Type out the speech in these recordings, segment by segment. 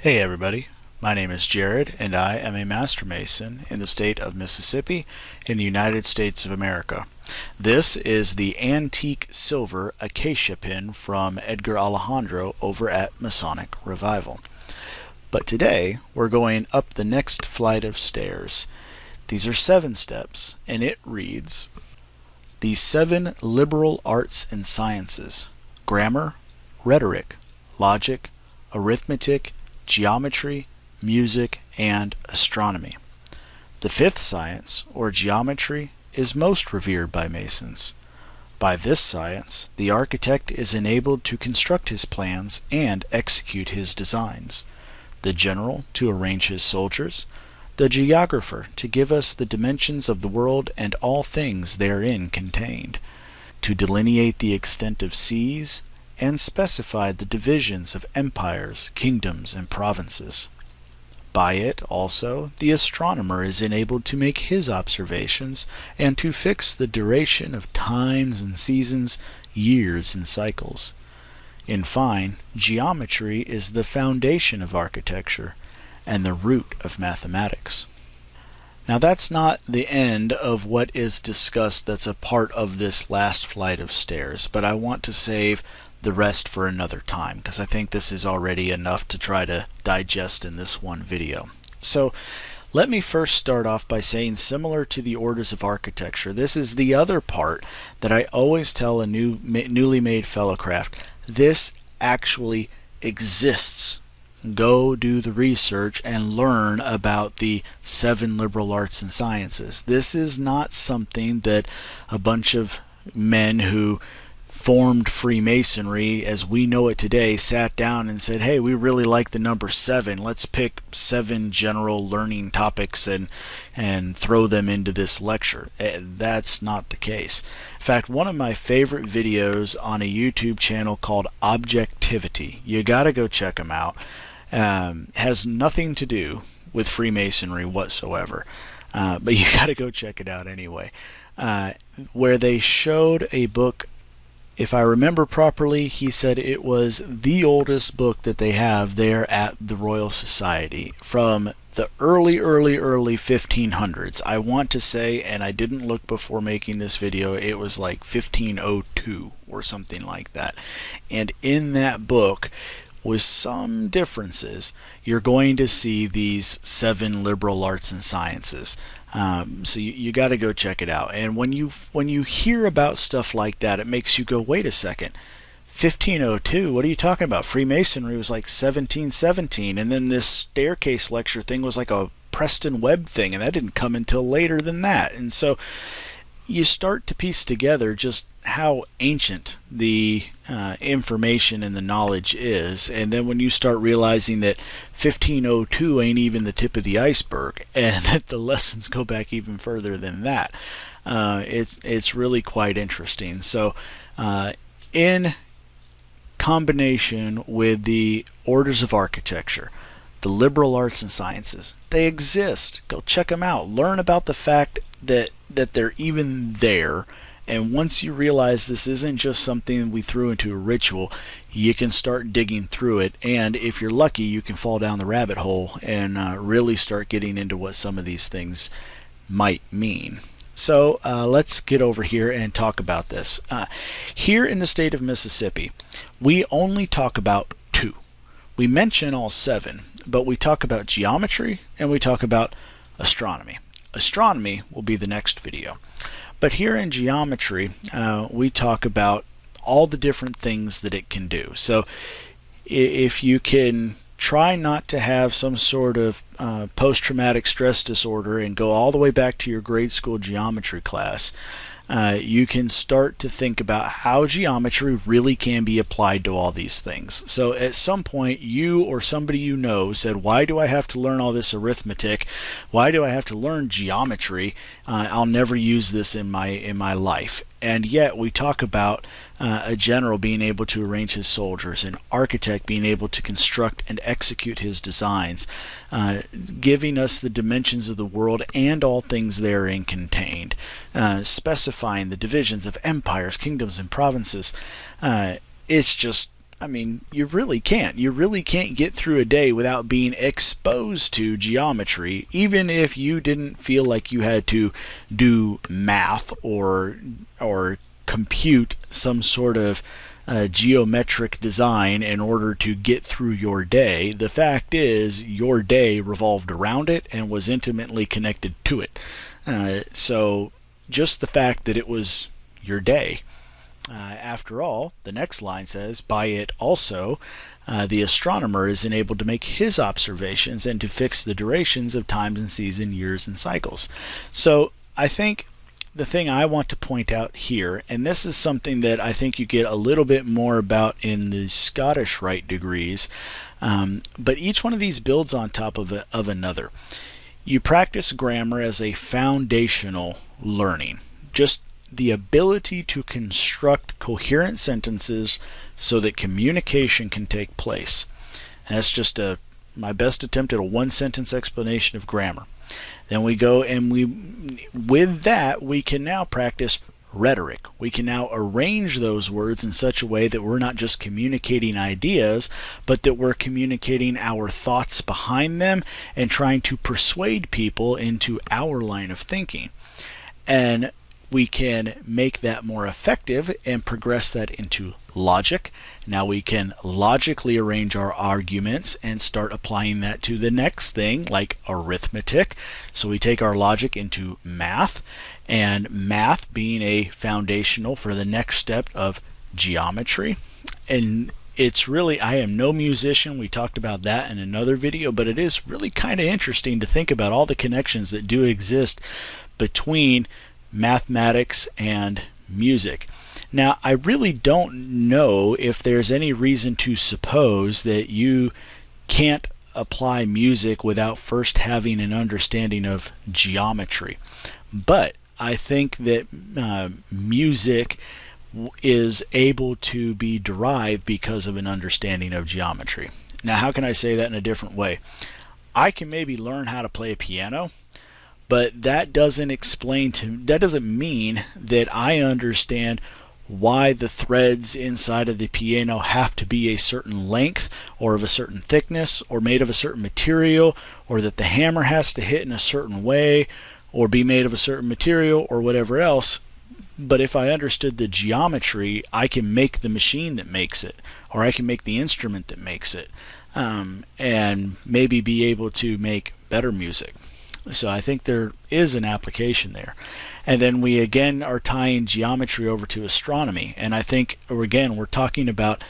Hey everybody, my name is Jared and I am a Master Mason in the state of Mississippi in the United States of America. This is the antique silver acacia pin from Edgar Alejandro over at Masonic Revival. But today we're going up the next flight of stairs. These are 7 steps and it reads, the 7 liberal arts and sciences: grammar, rhetoric, logic, arithmetic, geometry, music, and astronomy. The 5th science, or geometry, is most revered by Masons. By this science, the architect is enabled to construct his plans and execute his designs, the general to arrange his soldiers, the geographer to give us the dimensions of the world and all things therein contained, to delineate the extent of seas, and specified the divisions of empires, kingdoms, and provinces. By it, also, the astronomer is enabled to make his observations and to fix the duration of times and seasons, years and cycles. In fine, geometry is the foundation of architecture and the root of mathematics. Now that's not the end of what is discussed that's a part of this last flight of stairs, but I want to save the rest for another time because I think this is already enough to try to digest in this one video. So let me first start off by saying, similar to the orders of architecture, this is the other part that I always tell a newly made fellowcraft. This actually exists. Go do the research and learn about the 7 liberal arts and sciences. This is not something that a bunch of men who formed Freemasonry as we know it today sat down and said, hey, we really like the number 7. Let's pick 7 general learning topics and throw them into this lecture. That's not the case. In fact, one of my favorite videos on a YouTube channel called Objectivity, you gotta go check them out, has nothing to do with Freemasonry whatsoever, but you gotta go check it out anyway, where they showed a book. If I remember properly, he said it was the oldest book that they have there at the Royal Society from the early 1500s. I want to say, and I didn't look before making this video, it was like 1502 or something like that. And in that book, with some differences, you're going to see these 7 liberal arts and sciences. So you got to go check it out. And when you hear about stuff like that, it makes you go, wait a second, 1502, what are you talking about? Freemasonry was like 1717, and then this staircase lecture thing was like a Preston Webb thing, and that didn't come until later than that. And so you start to piece together just how ancient the information and the knowledge is, and then when you start realizing that 1502 ain't even the tip of the iceberg, and that the lessons go back even further than that, it's really quite interesting. So in combination with the orders of architecture, the liberal arts and sciences, they exist. Go check them out. Learn about the fact that they're even there. And once you realize this isn't just something we threw into a ritual, you can start digging through it. And if you're lucky, you can fall down the rabbit hole and really start getting into what some of these things might mean. So let's get over here and talk about this. Here in the state of Mississippi, we only talk about 2. We mention all 7, but we talk about geometry and we talk about astronomy. Astronomy will be the next video. But here in geometry, we talk about all the different things that it can do. So if you can try not to have some sort of post-traumatic stress disorder and go all the way back to your grade school geometry class, you can start to think about how geometry really can be applied to all these things. So at some point, you or somebody you know said, why do I have to learn all this arithmetic? Why do I have to learn geometry? I'll never use this in my life. And yet we talk about a general being able to arrange his soldiers, an architect being able to construct and execute his designs, giving us the dimensions of the world and all things therein contained, specifying the divisions of empires, kingdoms, and provinces. It's just I mean, you really can't. You really can't get through a day without being exposed to geometry, even if you didn't feel like you had to do math or compute some sort of geometric design in order to get through your day. The fact is, your day revolved around it and was intimately connected to it. So just the fact that it was your day. After all, the next line says, by it also, the astronomer is enabled to make his observations and to fix the durations of times and seasons, years, and cycles. So I think the thing I want to point out here, and this is something that I think you get a little bit more about in the Scottish Rite degrees, but each one of these builds on top of another. You practice grammar as a foundational learning. Just the ability to construct coherent sentences so that communication can take place. And that's just my best attempt at a one-sentence explanation of grammar. Then we go and with that, we can now practice rhetoric. We can now arrange those words in such a way that we're not just communicating ideas, but that we're communicating our thoughts behind them and trying to persuade people into our line of thinking. And we can make that more effective and progress that into logic. Now we can logically arrange our arguments and start applying that to the next thing, like arithmetic. So we take our logic into math, and math being a foundational for the next step of geometry. And it's really, I am no musician, we talked about that in another video, but it is really kind of interesting to think about all the connections that do exist between mathematics and music. Now, I really don't know if there's any reason to suppose that you can't apply music without first having an understanding of geometry. But I think that music is able to be derived because of an understanding of geometry. Now, how can I say that in a different way? I can maybe learn how to play a piano, but that doesn't mean that I understand why the threads inside of the piano have to be a certain length or of a certain thickness or made of a certain material, or that the hammer has to hit in a certain way or be made of a certain material or whatever else. But if I understood the geometry, I can make the machine that makes it, or I can make the instrument that makes it, and maybe be able to make better music. So I think there is an application there. And then we again are tying geometry over to astronomy. And I think, again, we're talking about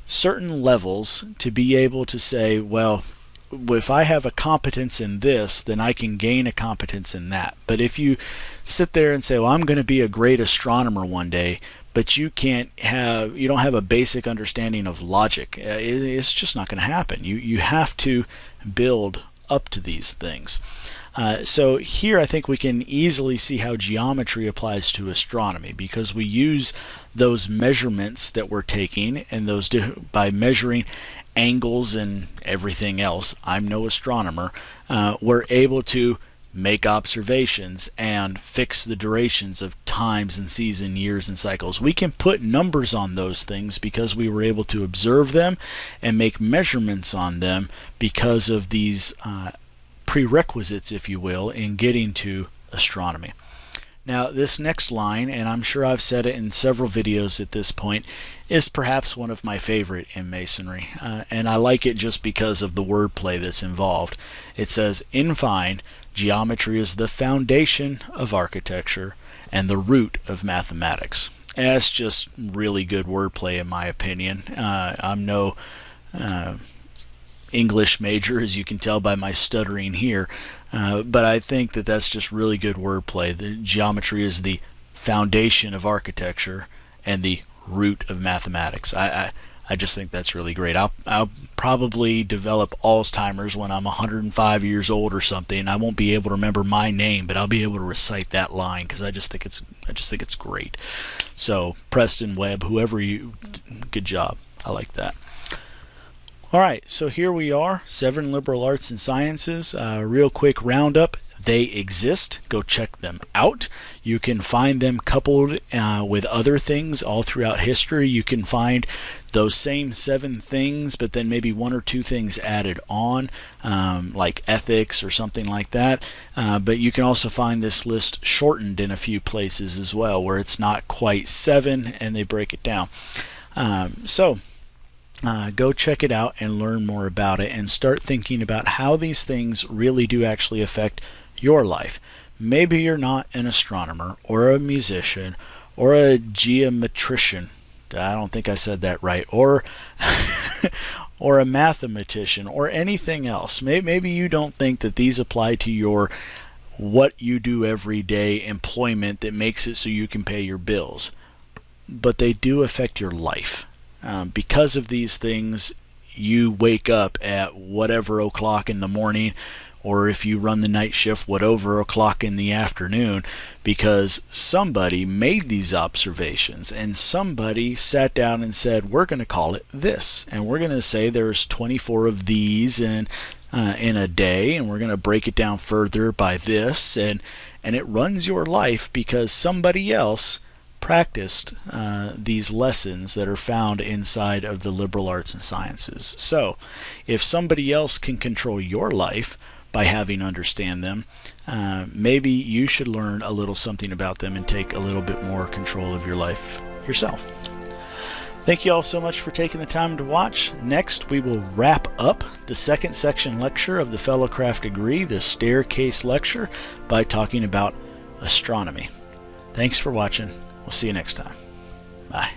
certain levels to be able to say, well, if I have a competence in this, then I can gain a competence in that. But if you sit there and say, well, I'm going to be a great astronomer one day, but you don't have a basic understanding of logic, it's just not going to happen. You have to build up to these things. So here I think we can easily see how geometry applies to astronomy, because we use those measurements that we're taking, and those by measuring angles and everything else. I'm no astronomer. We're able to make observations and fix the durations of times and seasons, years, and cycles. We can put numbers on those things because we were able to observe them and make measurements on them because of these prerequisites, if you will, in getting to astronomy. Now, this next line, and I'm sure I've said it in several videos at this point, is perhaps one of my favorite in Masonry, and I like it just because of the wordplay that's involved. It says, in fine, geometry is the foundation of architecture and the root of mathematics. And that's just really good wordplay in my opinion. I'm no English major, as you can tell by my stuttering here, but I think that that's just really good wordplay. The geometry is the foundation of architecture and the root of mathematics. I just think that's really great. I'll probably develop Alzheimer's when I'm 105 years old or something. I won't be able to remember my name, but I'll be able to recite that line because I just think it's great. So Preston, Webb, whoever you, good job. I like that. All right, so here we are, 7 liberal arts and sciences. Real quick roundup. They exist. Go check them out. You can find them coupled with other things all throughout history. You can find those same 7 things, but then maybe 1 or 2 things added on, like ethics or something like that. But you can also find this list shortened in a few places as well, where it's not quite 7 and they break it down. Go check it out and learn more about it, and start thinking about how these things really do actually affect your life. Maybe you're not an astronomer or a musician or a geometrician. I don't think I said that right. Or or a mathematician or anything else. Maybe you don't think that these apply to your what you do every day employment that makes it so you can pay your bills. But they do affect your life. Because of these things, you wake up at whatever o'clock in the morning, or if you run the night shift, whatever o'clock in the afternoon, because somebody made these observations and somebody sat down and said, we're going to call it this, and we're going to say there's 24 of these in a day, and we're going to break it down further by this, and it runs your life because somebody else practiced these lessons that are found inside of the liberal arts and sciences. So if somebody else can control your life by having understand them, maybe you should learn a little something about them and take a little bit more control of your life yourself. Thank you all so much for taking the time to watch. Next, we will wrap up the second section lecture of the Fellowcraft degree, the staircase lecture, by talking about astronomy. Thanks for watching. We'll see you next time. Bye.